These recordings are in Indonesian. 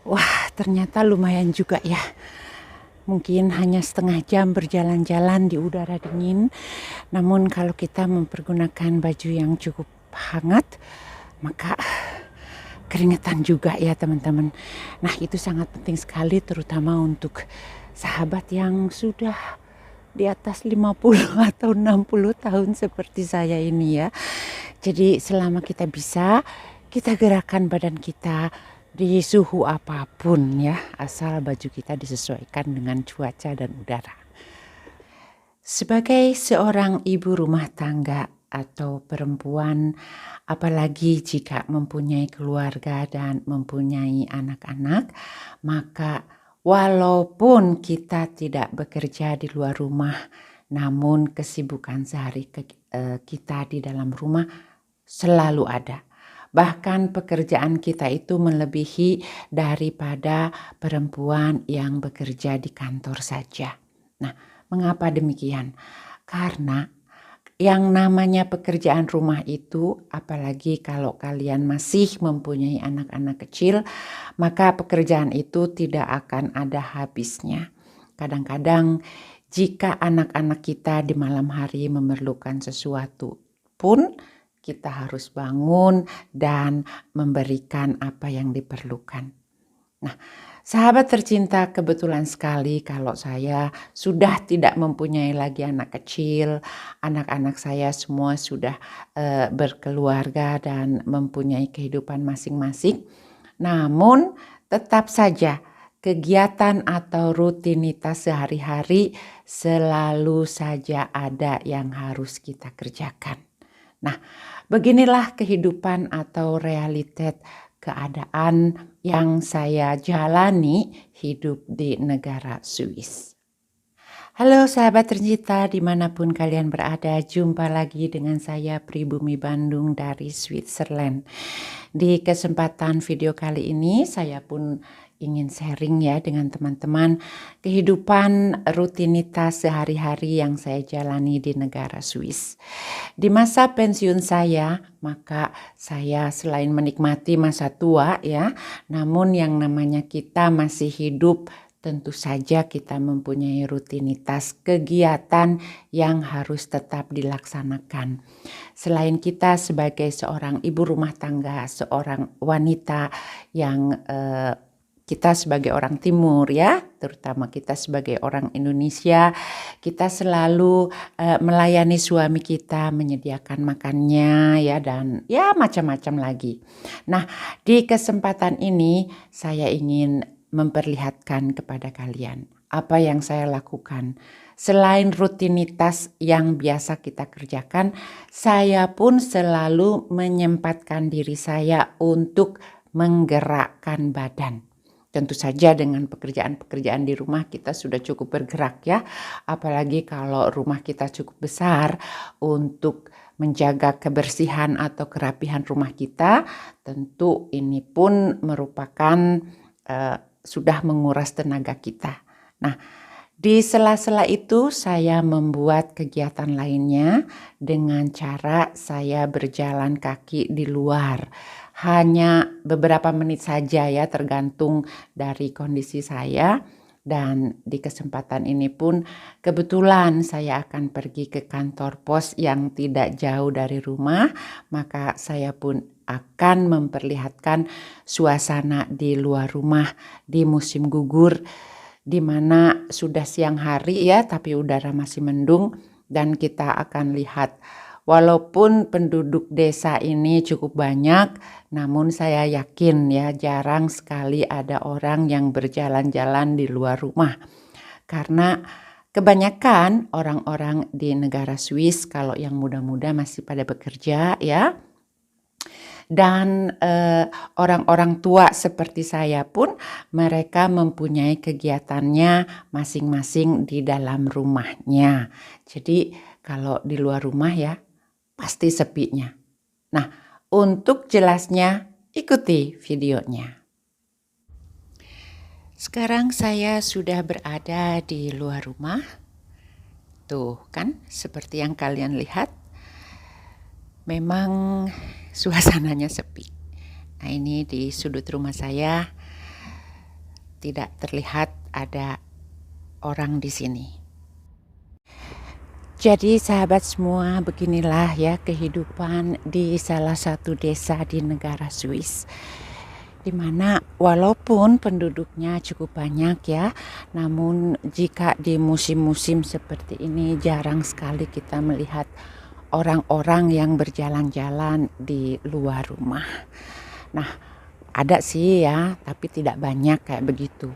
Wah, ternyata lumayan juga ya. Mungkin hanya setengah jam berjalan-jalan di udara dingin. Namun kalau kita mempergunakan baju yang cukup hangat, maka keringetan juga ya teman-teman. Nah, itu sangat penting sekali terutama untuk sahabat yang sudah di atas 50 atau 60 tahun seperti saya ini ya. Jadi selama kita bisa, kita gerakkan badan kita di suhu apapun ya, asal baju kita disesuaikan dengan cuaca dan udara. Sebagai seorang ibu rumah tangga atau perempuan, apalagi jika mempunyai keluarga dan mempunyai anak-anak, maka walaupun kita tidak bekerja di luar rumah, namun kesibukan sehari kita di dalam rumah selalu ada. Bahkan pekerjaan kita itu melebihi daripada perempuan yang bekerja di kantor saja. Nah, mengapa demikian? Karena yang namanya pekerjaan rumah itu, apalagi kalau kalian masih mempunyai anak-anak kecil, maka pekerjaan itu tidak akan ada habisnya. Kadang-kadang jika anak-anak kita di malam hari memerlukan sesuatu pun, kita harus bangun dan memberikan apa yang diperlukan. Nah, sahabat tercinta, kebetulan sekali kalau saya sudah tidak mempunyai lagi anak kecil. Anak-anak saya semua sudah berkeluarga dan mempunyai kehidupan masing-masing. Namun tetap saja kegiatan atau rutinitas sehari-hari selalu saja ada yang harus kita kerjakan. Nah, beginilah kehidupan atau realitas keadaan yang saya jalani hidup di negara Swiss. Halo sahabat tercinta, dimanapun kalian berada, jumpa lagi dengan saya Pribumi Bandung dari Switzerland. Di kesempatan video kali ini saya pun ingin sharing ya dengan teman-teman kehidupan rutinitas sehari-hari yang saya jalani di negara Swiss. Di masa pensiun saya, maka saya selain menikmati masa tua ya, namun yang namanya kita masih hidup, tentu saja kita mempunyai rutinitas kegiatan yang harus tetap dilaksanakan. Selain kita sebagai seorang ibu rumah tangga, seorang wanita yang kita sebagai orang timur ya, terutama kita sebagai orang Indonesia, kita selalu melayani suami kita, menyediakan makannya ya, dan ya macam-macam lagi. Nah, di kesempatan ini saya ingin memperlihatkan kepada kalian apa yang saya lakukan. Selain rutinitas yang biasa kita kerjakan, saya pun selalu menyempatkan diri saya untuk menggerakkan badan. Tentu saja dengan pekerjaan-pekerjaan di rumah kita sudah cukup bergerak ya. Apalagi kalau rumah kita cukup besar, untuk menjaga kebersihan atau kerapihan rumah kita, tentu ini pun merupakan sudah menguras tenaga kita. Nah, di sela-sela itu saya membuat kegiatan lainnya dengan cara saya berjalan kaki di luar. Hanya beberapa menit saja ya, tergantung dari kondisi saya. Dan di kesempatan ini pun kebetulan saya akan pergi ke kantor pos yang tidak jauh dari rumah, maka saya pun akan memperlihatkan suasana di luar rumah di musim gugur, di mana sudah siang hari ya, tapi udara masih mendung, dan kita akan lihat walaupun penduduk desa ini cukup banyak, namun saya yakin ya jarang sekali ada orang yang berjalan-jalan di luar rumah. Karena kebanyakan orang-orang di negara Swiss, kalau yang muda-muda masih pada bekerja ya. Dan orang-orang tua seperti saya pun mereka mempunyai kegiatannya masing-masing di dalam rumahnya. Jadi kalau di luar rumah ya pasti sepinya. Nah, untuk jelasnya ikuti videonya. Sekarang saya sudah berada di luar rumah. Tuh kan, seperti yang kalian lihat, memang suasananya sepi. Nah, ini di sudut rumah saya tidak terlihat ada orang di sini. Jadi sahabat semua, beginilah ya kehidupan di salah satu desa di negara Swiss, di mana walaupun penduduknya cukup banyak ya, namun jika di musim-musim seperti ini jarang sekali kita melihat orang-orang yang berjalan-jalan di luar rumah. Nah, ada sih ya, tapi tidak banyak kayak begitu.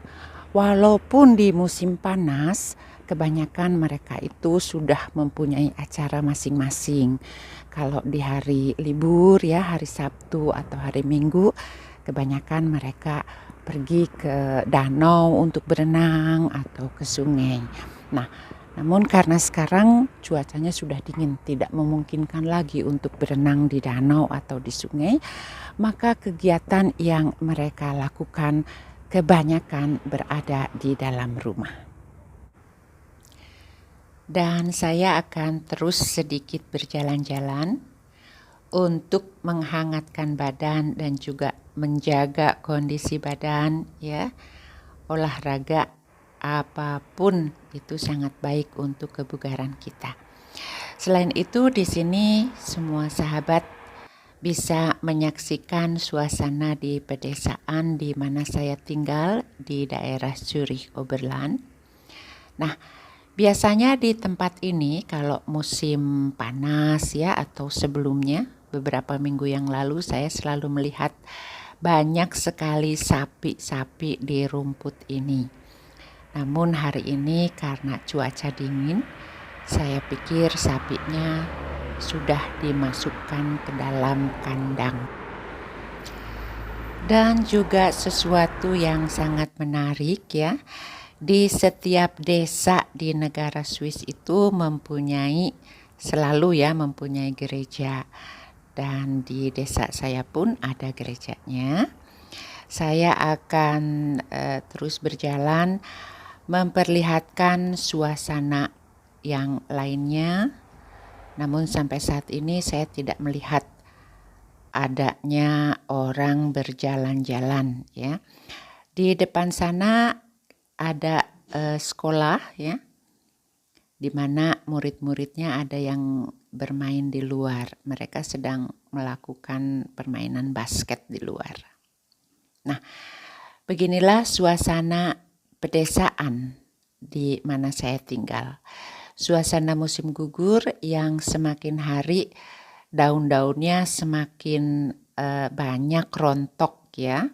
Walaupun di musim panas, kebanyakan mereka itu sudah mempunyai acara masing-masing. Kalau di hari libur ya, hari Sabtu atau hari Minggu, kebanyakan mereka pergi ke danau untuk berenang atau ke sungai. Nah, namun karena sekarang cuacanya sudah dingin, tidak memungkinkan lagi untuk berenang di danau atau di sungai, maka kegiatan yang mereka lakukan kebanyakan berada di dalam rumah. Dan saya akan terus sedikit berjalan-jalan untuk menghangatkan badan dan juga menjaga kondisi badan ya. Olahraga apapun itu sangat baik untuk kebugaran kita. Selain itu di sini semua sahabat bisa menyaksikan suasana di pedesaan di mana saya tinggal di daerah Zurich Oberland. Nah, biasanya di tempat ini kalau musim panas ya atau sebelumnya beberapa minggu yang lalu saya selalu melihat banyak sekali sapi-sapi di rumput ini. Namun hari ini karena cuaca dingin, saya pikir sapinya sudah dimasukkan ke dalam kandang. Dan juga sesuatu yang sangat menarik ya, di setiap desa di negara Swiss itu selalu mempunyai gereja. Dan di desa saya pun ada gerejanya. Saya akan terus berjalan memperlihatkan suasana yang lainnya. Namun sampai saat ini saya tidak melihat adanya orang berjalan-jalan ya. Di depan sana ada sekolah ya, di mana murid-muridnya ada yang bermain di luar. Mereka sedang melakukan permainan basket di luar. Nah, beginilah suasana pedesaan di mana saya tinggal. Suasana musim gugur yang semakin hari daun-daunnya semakin banyak rontok ya.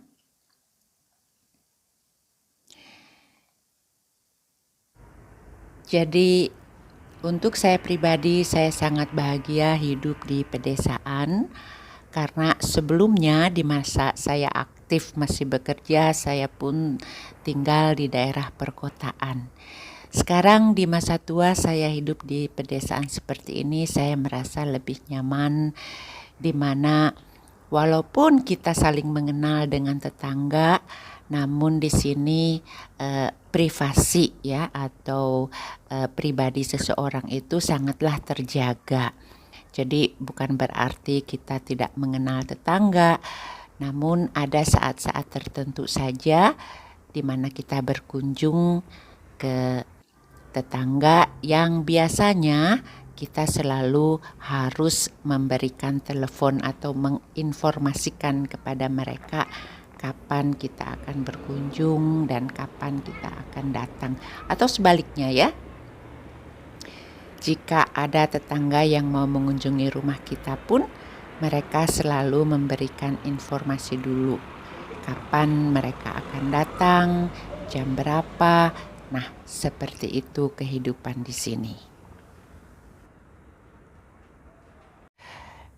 Jadi untuk saya pribadi, saya sangat bahagia hidup di pedesaan karena sebelumnya di masa saya aktif masih bekerja, saya pun tinggal di daerah perkotaan. Sekarang di masa tua saya hidup di pedesaan seperti ini, saya merasa lebih nyaman, di mana walaupun kita saling mengenal dengan tetangga, namun di sini privasi ya atau pribadi seseorang itu sangatlah terjaga. Jadi bukan berarti kita tidak mengenal tetangga, namun ada saat-saat tertentu saja di mana kita berkunjung ke tetangga yang biasanya kita selalu harus memberikan telepon atau menginformasikan kepada mereka kapan kita akan berkunjung dan kapan kita akan datang, atau sebaliknya ya. Jika ada tetangga yang mau mengunjungi rumah kita pun, mereka selalu memberikan informasi dulu kapan mereka akan datang, jam berapa. Nah, seperti itu kehidupan di sini.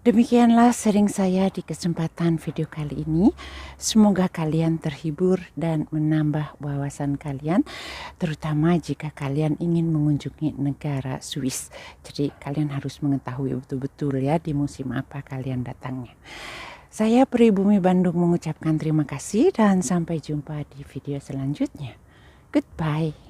Demikianlah sharing saya di kesempatan video kali ini. Semoga kalian terhibur dan menambah wawasan kalian, terutama jika kalian ingin mengunjungi negara Swiss. Jadi kalian harus mengetahui betul-betul ya di musim apa kalian datangnya. Saya Pribumi Bandung mengucapkan terima kasih dan sampai jumpa di video selanjutnya. Goodbye.